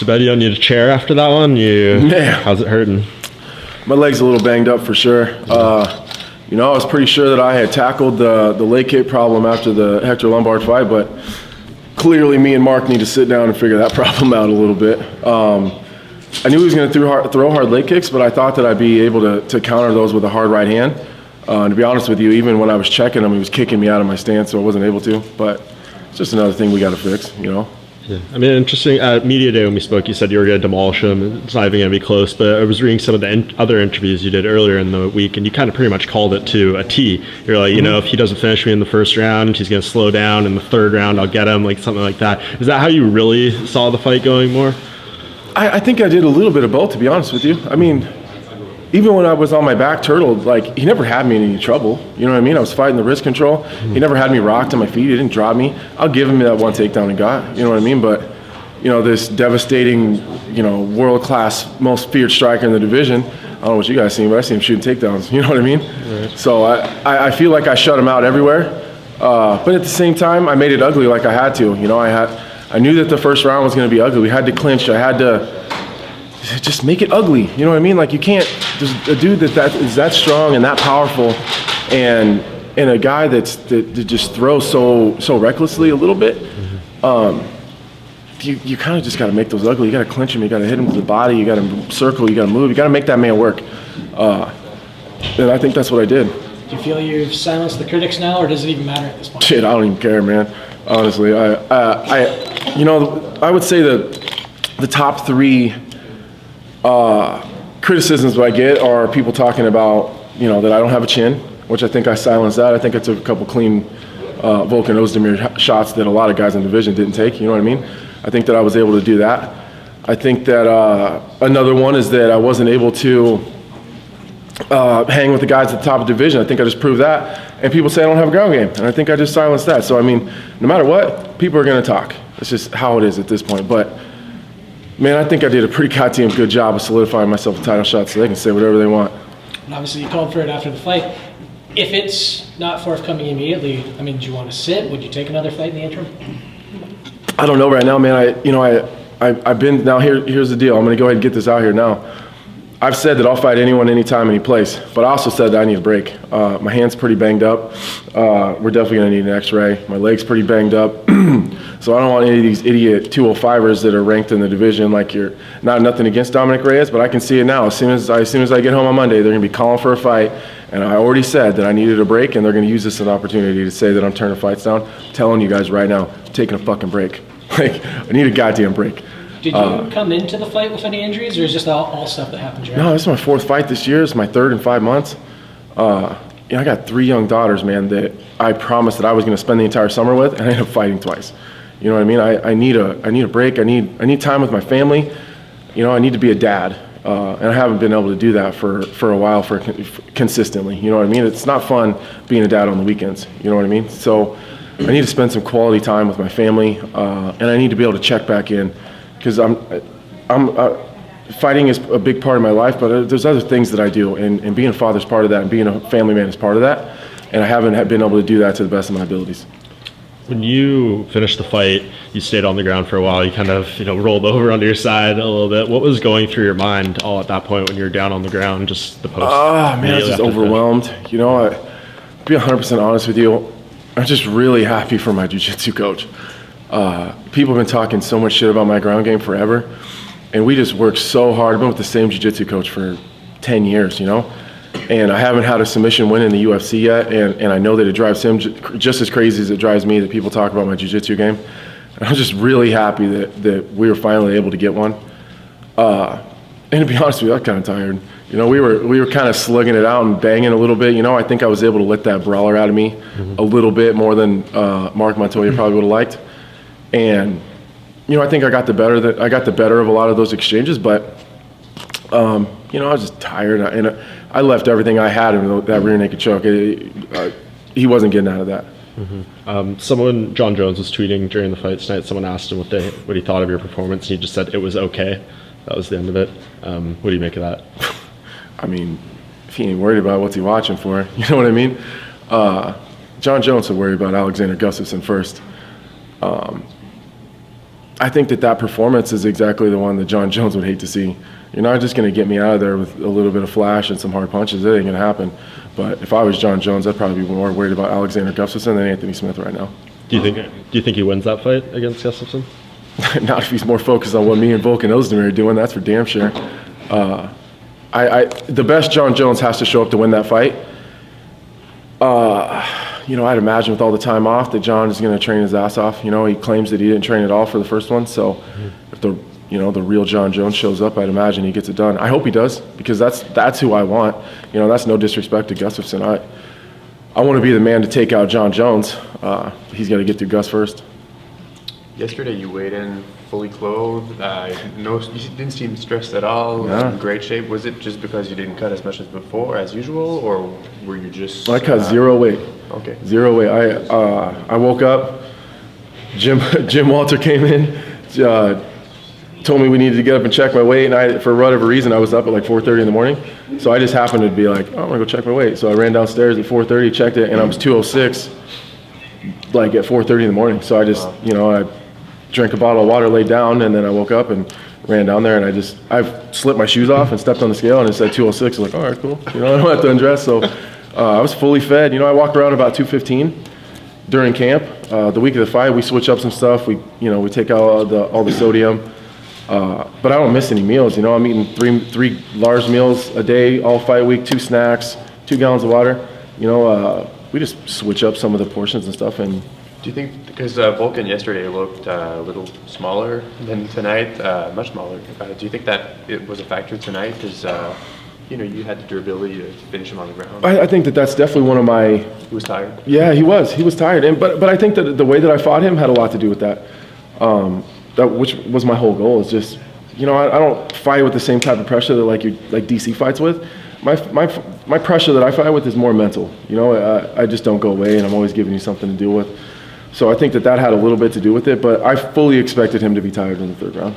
bed. You don't need a chair after that one? How's it hurting? My leg's a little banged up for sure. You know, I was pretty sure that I had tackled the leg kick problem after the Hector Lombard fight, but clearly me and Mark need to sit down and figure that problem out a little bit. I knew he was going to throw hard leg kicks, but I thought that I'd be able to counter those with a hard right hand. To be honest with you, even when I was checking him, he was kicking me out of my stance, so I wasn't able to. But it's just another thing we got to fix, you know? Yeah. I mean, interesting. At Media Day when we spoke, you said you were going to demolish him. It's not even going to be close, but I was reading some of the other interviews you did earlier in the week, and you kind of pretty much called it to a T. You're like, you know, if he doesn't finish me in the first round, he's going to slow down. In the third round, I'll get him, like something like that. Is that how you really saw the fight going more? I think I did a little bit of both, to be honest with you. I mean, even when I was on my back turtle, like, he never had me in any trouble. You know what I mean? I was fighting the wrist control. He never had me rocked on my feet. He didn't drop me. I'll give him that one takedown he got. You know what I mean? But, you know, this devastating, you know, world-class, most feared striker in the division, I don't know what you guys seen, but I seen him shooting takedowns. You know what I mean? Right. So I feel like I shut him out everywhere. But at the same time, I made it ugly like I had to. You know, I knew that the first round was going to be ugly. We had to clinch. I had to just make it ugly. You know what I mean? Like, you can't, there's a dude that is that strong and that powerful, and a guy that just throws so recklessly a little bit. You kind of just got to make those ugly. You got to clinch him. You got to hit him with the body. You got to circle. You got to move. You got to make that man work. And I think that's what I did. Do you feel you've silenced the critics now, or does it even matter at this point? Shit, I don't even care, man. Honestly, you know, I would say that the top three criticisms that I get are people talking about, you know, that I don't have a chin, which I think I silenced that. I think I took a couple clean Volkan Ozdemir shots that a lot of guys in the division didn't take. You know what I mean? I think that I was able to do that. I think that another one is that I wasn't able to hang with the guys at the top of the division. I think I just proved that. And people say I don't have a ground game, and I think I just silenced that. So, I mean, no matter what, people are going to talk. It's just how it is at this point. But, man, I think I did a pretty goddamn good job of solidifying myself a title shot so they can say whatever they want. And obviously you called for it after the fight. If it's not forthcoming immediately, I mean, do you want to sit? Would you take another fight in the interim? I don't know right now, man. I've been, now here's the deal. I'm going to go ahead and get this out here now. I've said that I'll fight anyone, anytime, any place, but I also said that I need a break. My hand's pretty banged up. We're definitely going to need an x-ray. My leg's pretty banged up. So I don't want any of these idiot 205ers that are ranked in the division like you're, nothing against Dominic Reyes, but I can see it now. As soon as I get home on Monday, they're going to be calling for a fight. And I already said that I needed a break, and they're going to use this as an opportunity to say that I'm turning fights down. I'm telling you guys right now, I'm taking a fucking break. Like, I need a goddamn break. Did you come into the fight with any injuries, or is just all stuff that happened during? No, this is my fourth fight this year. It's my third in 5 months. You know, I got 3 young daughters, man, that I promised that I was going to spend the entire summer with, and I ended up fighting twice. You know what I mean? I need a break. I need time with my family. You know, I need to be a dad, and I haven't been able to do that for a while, consistently. You know what I mean? It's not fun being a dad on the weekends. You know what I mean? So I need to spend some quality time with my family, and I need to be able to check back in. Because fighting is a big part of my life, but there's other things that I do, and being a father is part of that, and being a family man is part of that, and I haven't been able to do that to the best of my abilities. When you finished the fight, you stayed on the ground for a while. You kind of, you know, rolled over onto your side a little bit. What was going through your mind all at that point when you were down on the ground, just the post? Man, I was just overwhelmed. You know, to be 100% honest with you, I'm just really happy for my jiu-jitsu coach. People have been talking so much shit about my ground game forever, and we just work so hard. I've been with the same jiu-jitsu coach for 10 years, you know, and I haven't had a submission win in the UFC yet, and I know that it drives him just as crazy as it drives me that people talk about my jiu-jitsu game. And I'm just really happy that we were finally able to get one. And to be honest with you, I'm kind of tired. You know, we were kind of slugging it out and banging a little bit. You know, I think I was able to let that brawler out of me a little bit more than Mark Montoya probably would have liked. And, you know, I think I got the better of a lot of those exchanges, but, you know, I was just tired, and I left everything I had in that rear naked choke. He wasn't getting out of that. John Jones was tweeting during the fight tonight. Someone asked him what he thought of your performance, and he just said it was okay. That was the end of it. What do you make of that? I mean, if he ain't worried about it, what's he watching for? You know what I mean? John Jones will worry about Alexander Gustafsson first. I think that performance is exactly the one that John Jones would hate to see. You're not just going to get me out of there with a little bit of flash and some hard punches. It ain't going to happen. But if I was John Jones, I'd probably be more worried about Alexander Gustafsson than Anthony Smith right now. Do you think he wins that fight against Gustafsson? Not if he's more focused on what me and Volkan Ozdemir are doing. That's for damn sure. The best John Jones has to show up to win that fight. I'd imagine with all the time off that John is going to train his ass off. He claims that he didn't train at all for the first one. So if the real John Jones shows up, I'd imagine he gets it done. I hope he does, because that's who I want. That's no disrespect to Gustafsson. I want to be the man to take out John Jones. He's got to get through Gus first. Yesterday you weighed in fully clothed. You didn't seem stressed at all. Yeah. In great shape. Was it just because you didn't cut as much as before, as usual, or were you just? I cut 0 weight. Okay. 0 weight. I woke up. Jim Walter came in, told me we needed to get up and check my weight, and for whatever reason, I was up at like 4:30 in the morning. So I just happened to be like, I'm gonna go check my weight. So I ran downstairs at 4:30, checked it, and I was 206, like at 4:30 in the morning. So I just, I drank a bottle of water, laid down, and then I woke up and ran down there, and I slipped my shoes off and stepped on the scale, and it said 206. I was like, all right, cool. I don't have to undress. So I was fully fed. I walk around about 215 during camp. The week of the fight, we switch up some stuff. We take out all the sodium. But I don't miss any meals. I'm eating three large meals a day, all fight week, 2 snacks, 2 gallons of water. We just switch up some of the portions and stuff. And do you think, because Volkan yesterday looked a little smaller than tonight, much smaller, do you think that it was a factor tonight? Because you had the durability to finish him on the ground. I think that's definitely one of my. He was tired. Yeah, he was tired, but I think that the way that I fought him had a lot to do with that. Which was my whole goal, is just, I don't fight with the same type of pressure that like DC fights with. My pressure that I fight with is more mental. I just don't go away, and I'm always giving you something to deal with. So I think that had a little bit to do with it, but I fully expected him to be tired in the 3rd round.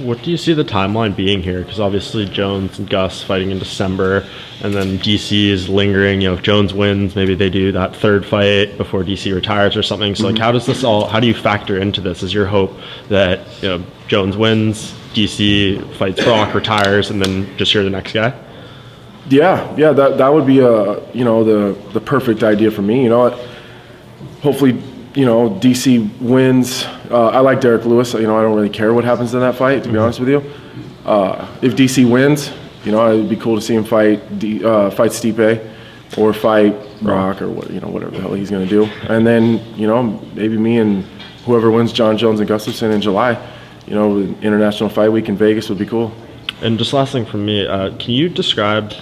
What do you see the timeline being here? Because obviously Jones and Gus fighting in December, and then DC is lingering. If Jones wins, maybe they do that 3rd fight before DC retires or something. So how do you factor into this? Is your hope that Jones wins, DC fights Brock, retires, and then just you're the next guy? Yeah, that would be the perfect idea for me. Hopefully, DC wins. I like Derek Lewis. I don't really care what happens in that fight, to be honest with you. If DC wins, it'd be cool to see him fight Stipe or fight Brock or whatever the hell he's going to do. And then, maybe me and whoever wins John Jones and Gustafsson in July, International Fight Week in Vegas would be cool. And just last thing from me, can you describe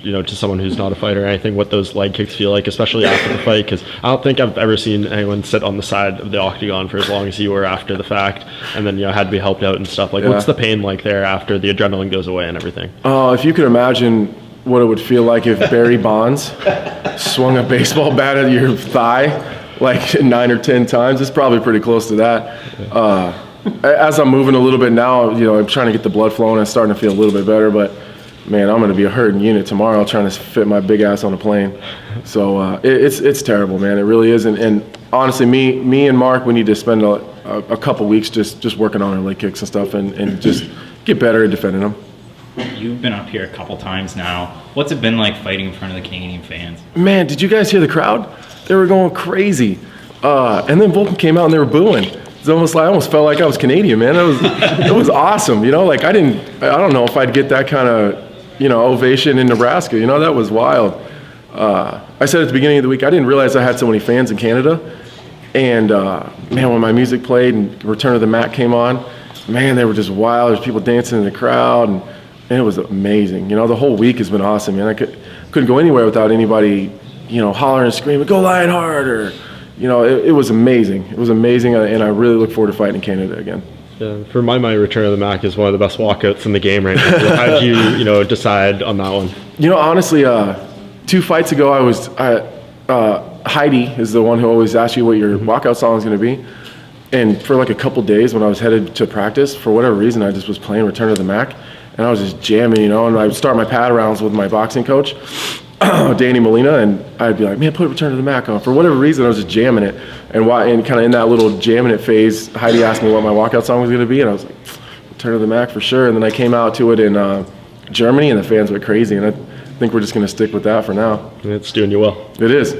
to someone who's not a fighter or anything, what those leg kicks feel like, especially after the fight? Because I don't think I've ever seen anyone sit on the side of the octagon for as long as you were after the fact, and then had to be helped out and stuff. What's the pain like there after the adrenaline goes away and everything? If you could imagine what it would feel like if Barry Bonds swung a baseball bat at your thigh like 9 or 10 times, it's probably pretty close to that. As I'm moving a little bit now, I'm trying to get the blood flowing. I'm starting to feel a little bit better, but man, I'm going to be a hurting unit tomorrow trying to fit my big ass on a plane. So it's terrible, man. It really is. And honestly, me and Mark, we need to spend a couple weeks just working on our leg kicks and stuff and just get better at defending them. You've been up here a couple times now. What's it been like fighting in front of the Canadian fans? Man, did you guys hear the crowd? They were going crazy. And then Volkan came out and they were booing. It's almost like I almost felt like I was Canadian, man. It was awesome. I don't know if I'd get that kind of ovation in Nebraska. That was wild. I said at the beginning of the week, I didn't realize I had so many fans in Canada. And man, when my music played and Return of the Mac came on, man, they were just wild. There's people dancing in the crowd, and it was amazing. The whole week has been awesome, man. I couldn't go anywhere without anybody, hollering and screaming, "Go Lionheart!" or, it was amazing. It was amazing, and I really look forward to fighting in Canada again. Yeah, for my money, Return of the Mac is one of the best walkouts in the game right now. So how did you, decide on that one? Honestly, 2 fights ago, Heidi is the one who always asks you what your walkout song is going to be. And for like a couple days when I was headed to practice, for whatever reason, I just was playing Return of the Mac. and I was just jamming, you know, and I would start my pad rounds with my boxing coach, Danny Molina, and I'd be like, man, put Return to the Mat on. For whatever reason, I was just jamming it. And kind of in that little jamming it phase, Heidi asked me what my walkout song was going to be, and I was like, Return to the Mat for sure. And then I came out to it in Germany, and the fans went crazy, and I think we're just going to stick with that for now. It's doing you well. It is.